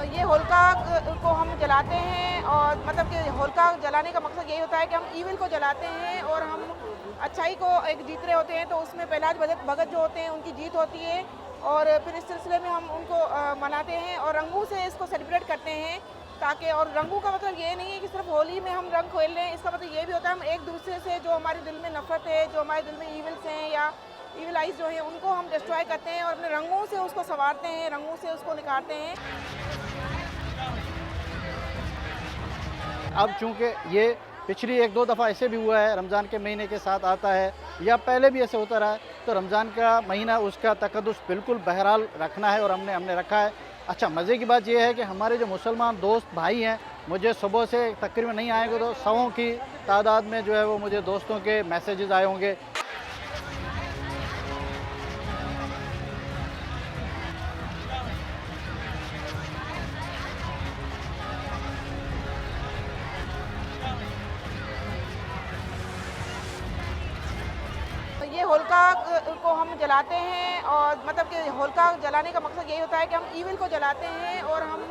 ये होलिका को हम जलाते हैं और मतलब कि होलिका जलाने का मकसद यही होता है कि हम ईविल को जलाते हैं और हम अच्छाई को एक जीत रहे होते हैं। तो उसमें प्रहलाद भगत जो होते हैं उनकी जीत होती है और फिर इस सिलसिले में हम उनको मनाते हैं और रंगों से इसको सेलिब्रेट करते हैं ताकि। और रंगों का मतलब ये नहीं है कि सिर्फ होली में हम रंग खेल रहे हैं, इसका मतलब ये भी होता है हम एक दूसरे से जो हमारे दिल में नफरत है, जो हमारे दिल में ईविल्स हैं या ईविल आइज जो है, उनको हम डिस्ट्रॉय करते हैं और अपने रंगों से उसको संवारते हैं, रंगों से उसको निखारते हैं। अब चूँकि ये पिछली 1-2 दफ़ा ऐसे भी हुआ है, रमज़ान के महीने के साथ आता है या पहले भी ऐसे होता रहा है, तो रमज़ान का महीना उसका तक़द्दुस बिल्कुल बहरहाल रखना है और हमने रखा है। अच्छा, मज़े की बात यह है कि हमारे जो मुसलमान दोस्त भाई हैं, मुझे सुबह से तकरीबन नहीं आएँगे तो सौों की तादाद में जो है वो मुझे दोस्तों के मैसेजेस आए होंगे। ये होलिका को हम जलाते हैं और मतलब कि होलिका जलाने का मकसद यही होता है कि हम ईविल को जलाते हैं और हम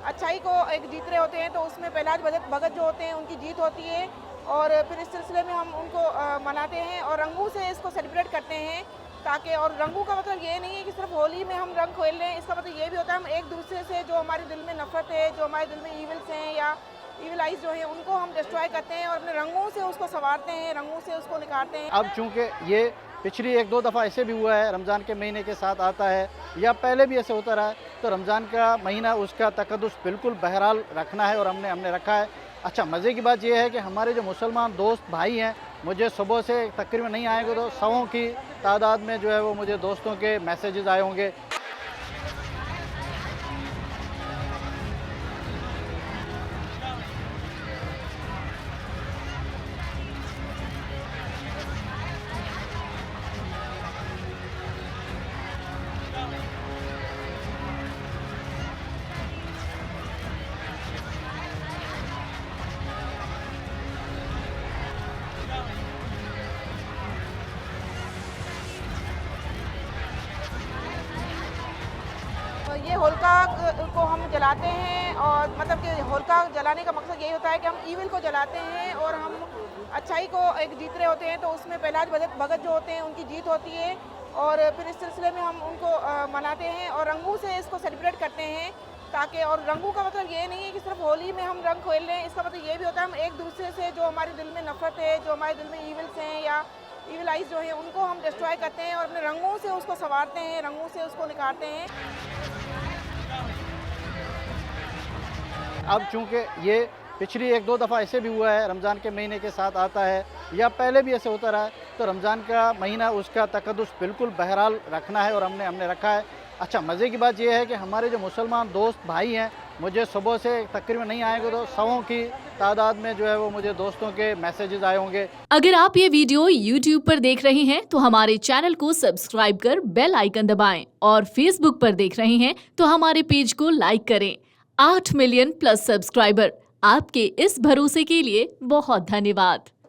अच्छाई को एक जीत रहे होते हैं। तो उसमें प्रहलाद भगत जो होते हैं उनकी जीत होती है और फिर इस सिलसिले में हम उनको मनाते हैं और रंगों से इसको सेलिब्रेट करते हैं ताकि। और रंगों का मतलब ये नहीं है कि सिर्फ होली में हम रंग खेल रहे हैं, इसका मतलब ये भी होता है हम एक दूसरे से जो हमारे दिल में नफरत है, जो हमारे दिल में ईविल्स हैं या ईविल आइज जो है, उनको हम डिस्ट्रॉय करते हैं और अपने रंगों से उसको संवारते हैं, रंगों से उसको निखारते हैं। अब चूँकि ये पिछली 1-2 दफ़ा ऐसे भी हुआ है, रमज़ान के महीने के साथ आता है या पहले भी ऐसे होता रहा है, तो रमज़ान का महीना उसका तक़द्दुस बिल्कुल बहरहाल रखना है और हमने रखा है। अच्छा, मज़े की बात यह है कि हमारे जो मुसलमान दोस्त भाई हैं, मुझे सुबह से तकरीबन नहीं आएँगे तो सौों की तादाद में जो है वो मुझे दोस्तों के मैसेजेस आए होंगे। ये होलिका को हम जलाते हैं और मतलब कि होलिका जलाने का मकसद यही होता है कि हम ईविल को जलाते हैं और हम अच्छाई को एक जीत रहे होते हैं। तो उसमें प्रहलाद भगत जो होते हैं उनकी जीत होती है और फिर इस सिलसिले में हम उनको मनाते हैं और रंगों से इसको सेलिब्रेट करते हैं ताकि। और रंगों का मतलब ये नहीं है कि सिर्फ होली में हम रंग खेल रहे हैं, इसका मतलब ये भी होता है हम एक दूसरे से जो हमारे दिल में नफरत है, जो हमारे दिल में ईविल्स हैं या ईविल आइज जो है, उनको हम डिस्ट्रॉय करते हैं और अपने रंगों से उसको संवारते हैं, रंगों से उसको निखारते हैं। अब चूँकि ये पिछली 1-2 दफ़ा ऐसे भी हुआ है, रमज़ान के महीने के साथ आता है या पहले भी ऐसे होता रहा है, तो रमज़ान का महीना उसका तक़द्दुस बिल्कुल बहरहाल रखना है और हमने रखा है। अच्छा, मज़े की बात यह है कि हमारे जो मुसलमान दोस्त भाई हैं, मुझे सुबह से तकरीबन नहीं आएँगे तो सौों की तादाद में जो है वो मुझे दोस्तों के मैसेजेस आए होंगे। अगर आप ये वीडियो YouTube पर देख रहे हैं तो हमारे चैनल को सब्सक्राइब कर बेल आइकन दबाएं और Facebook पर देख रहे हैं तो हमारे पेज को लाइक करें। 8 मिलियन प्लस सब्सक्राइबर, आपके इस भरोसे के लिए बहुत धन्यवाद।